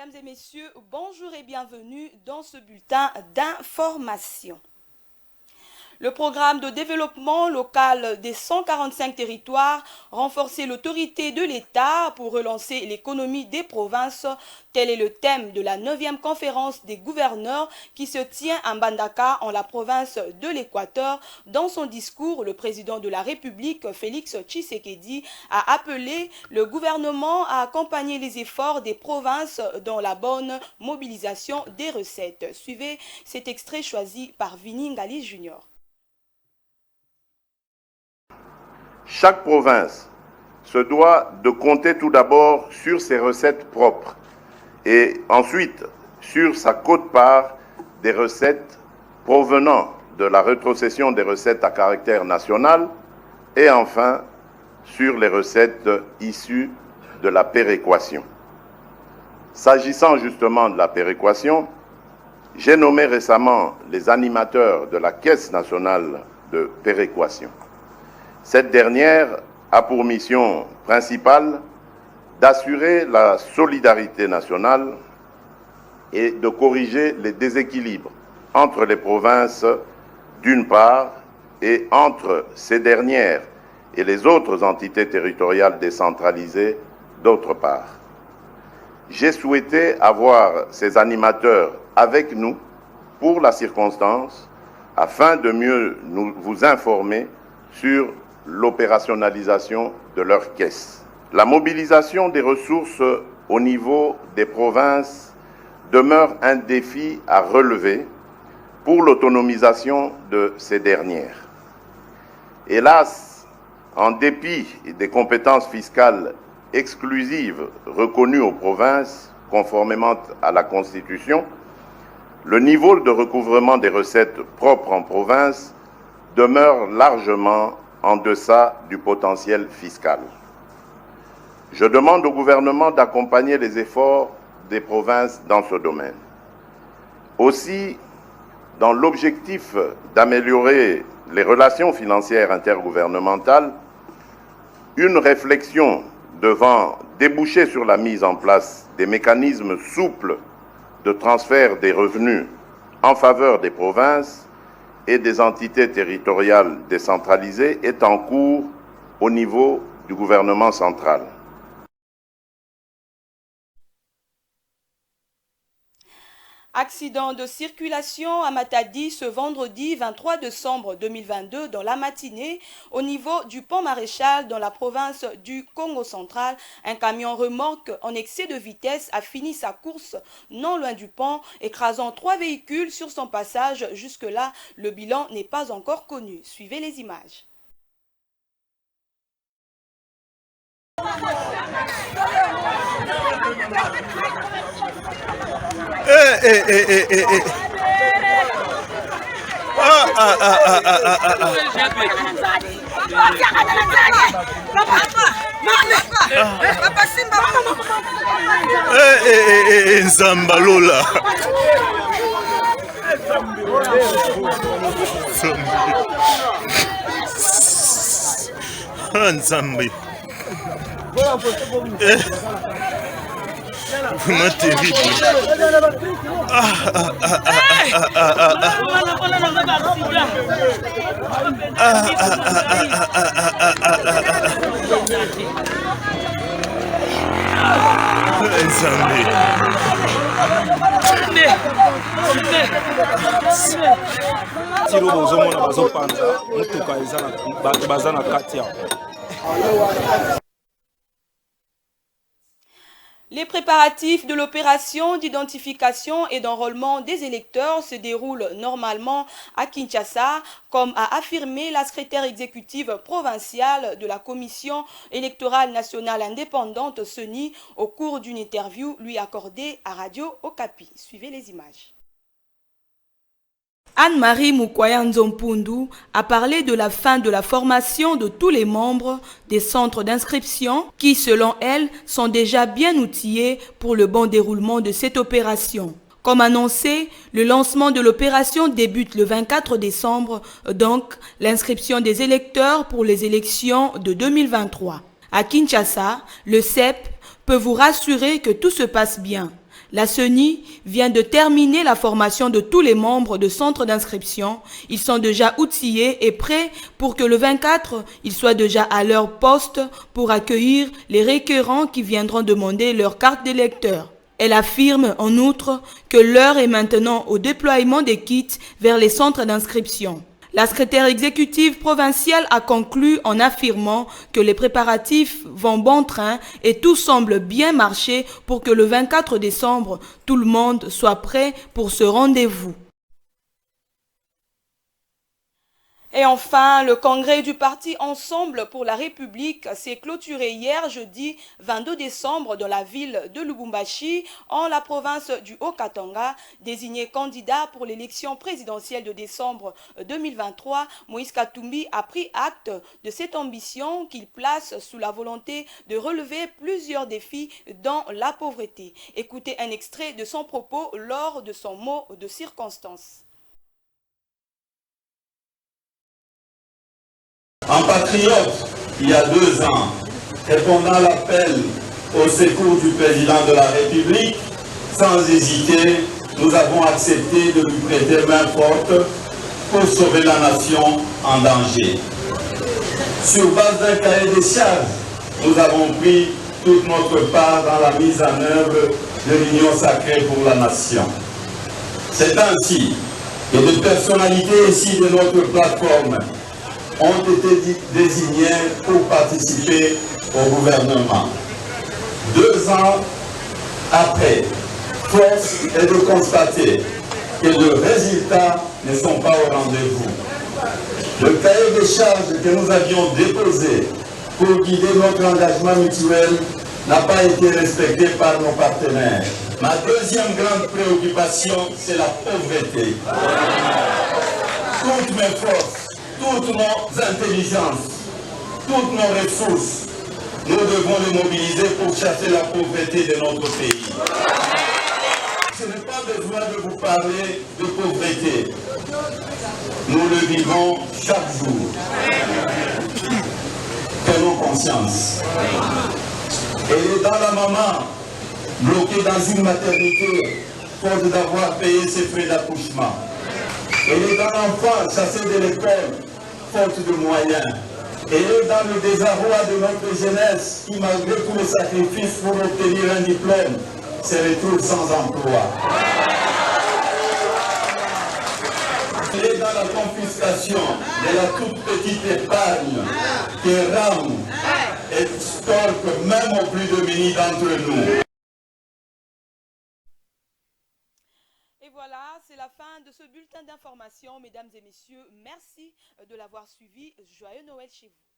Mesdames et messieurs, bonjour et bienvenue dans ce bulletin d'information. Le programme de développement local des 145 territoires, renforcer l'autorité de l'État pour relancer l'économie des provinces, tel est le thème de la 9e conférence des gouverneurs qui se tient à Mbandaka, en la province de l'Équateur. Dans son discours, le président de la République, Félix Tshisekedi, a appelé le gouvernement à accompagner les efforts des provinces dans la bonne mobilisation des recettes. Suivez cet extrait choisi par Vini Ngali Jr. Chaque province se doit de compter tout d'abord sur ses recettes propres et ensuite sur sa quote-part des recettes provenant de la rétrocession des recettes à caractère national et enfin sur les recettes issues de la péréquation. S'agissant justement de la péréquation, j'ai nommé récemment les animateurs de la Caisse nationale de péréquation. Cette dernière a pour mission principale d'assurer la solidarité nationale et de corriger les déséquilibres entre les provinces d'une part et entre ces dernières et les autres entités territoriales décentralisées d'autre part. J'ai souhaité avoir ces animateurs avec nous pour la circonstance afin de mieux vous informer sur l'opérationnalisation de leur caisse. La mobilisation des ressources au niveau des provinces demeure un défi à relever pour l'autonomisation de ces dernières. Hélas, en dépit des compétences fiscales exclusives reconnues aux provinces conformément à la Constitution, le niveau de recouvrement des recettes propres en province demeure largement en deçà du potentiel fiscal. Je demande au gouvernement d'accompagner les efforts des provinces dans ce domaine. Aussi, dans l'objectif d'améliorer les relations financières intergouvernementales, une réflexion devant déboucher sur la mise en place des mécanismes souples de transfert des revenus en faveur des provinces et des entités territoriales décentralisées est en cours au niveau du gouvernement central. Accident de circulation à Matadi ce vendredi 23 décembre 2022 dans la matinée au niveau du pont Maréchal dans la province du Congo central. Un camion remorque en excès de vitesse a fini sa course non loin du pont, écrasant 3 véhicules sur son passage. Jusque-là, le bilan n'est pas encore connu. Suivez les images. Nzambalola Nzambe vraiment terrible. tiro bozomona bazopanza mutuka baza na kati ya. Les préparatifs de l'opération d'identification et d'enrôlement des électeurs se déroulent normalement à Kinshasa, comme a affirmé la secrétaire exécutive provinciale de la Commission électorale nationale indépendante, CENI, au cours d'une interview lui accordée à Radio Okapi. Suivez les images. Anne-Marie Mukwaya Nzompundu a parlé de la fin de la formation de tous les membres des centres d'inscription qui, selon elle, sont déjà bien outillés pour le bon déroulement de cette opération. Comme annoncé, le lancement de l'opération débute le 24 décembre, donc l'inscription des électeurs pour les élections de 2023. À Kinshasa, le CEP peut vous rassurer que tout se passe bien. La CENI vient de terminer la formation de tous les membres de centre d'inscription. Ils sont déjà outillés et prêts pour que le 24, ils soient déjà à leur poste pour accueillir les requérants qui viendront demander leur carte d'électeur. Elle affirme en outre que l'heure est maintenant au déploiement des kits vers les centres d'inscription. La secrétaire exécutive provinciale a conclu en affirmant que les préparatifs vont bon train et tout semble bien marcher pour que le 24 décembre, tout le monde soit prêt pour ce rendez-vous. Et enfin, le congrès du parti Ensemble pour la République s'est clôturé hier jeudi 22 décembre dans la ville de Lubumbashi, en la province du Haut-Katanga. Désigné candidat pour l'élection présidentielle de décembre 2023, Moïse Katumbi a pris acte de cette ambition qu'il place sous la volonté de relever plusieurs défis dans la pauvreté. Écoutez un extrait de son propos lors de son mot de circonstance. En patriote, il y a 2 ans, répondant à l'appel au secours du président de la République, sans hésiter, nous avons accepté de lui prêter main forte pour sauver la nation en danger. Sur base d'un cahier des charges, nous avons pris toute notre part dans la mise en œuvre de l'Union sacrée pour la nation. C'est ainsi que des personnalités ici de notre plateforme ont été désignés pour participer au gouvernement. 2 ans après, force est de constater que les résultats ne sont pas au rendez-vous. Le cahier des charges que nous avions déposé pour guider notre engagement mutuel n'a pas été respecté par nos partenaires. Ma deuxième grande préoccupation, c'est la pauvreté. Toutes mes forces, toutes nos intelligences, toutes nos ressources, nous devons les mobiliser pour chasser la pauvreté de notre pays. Je n'ai pas besoin de vous parler de pauvreté. Nous le vivons chaque jour. Prenons conscience. Elle est dans la maman, bloquée dans une maternité, faute d'avoir payé ses frais d'accouchement. Elle est dans l'enfant, chassé de l'école, faute de moyens. Elle est dans le désarroi de notre jeunesse qui, malgré tous les sacrifices pour obtenir un diplôme, se retrouve sans emploi. Elle est dans la confiscation de la toute petite épargne qui rame et extorque même aux plus démunis d'entre nous. Et voilà, c'est la fin de ce bulletin d'information, mesdames et messieurs. Merci de l'avoir suivi. Joyeux Noël chez vous.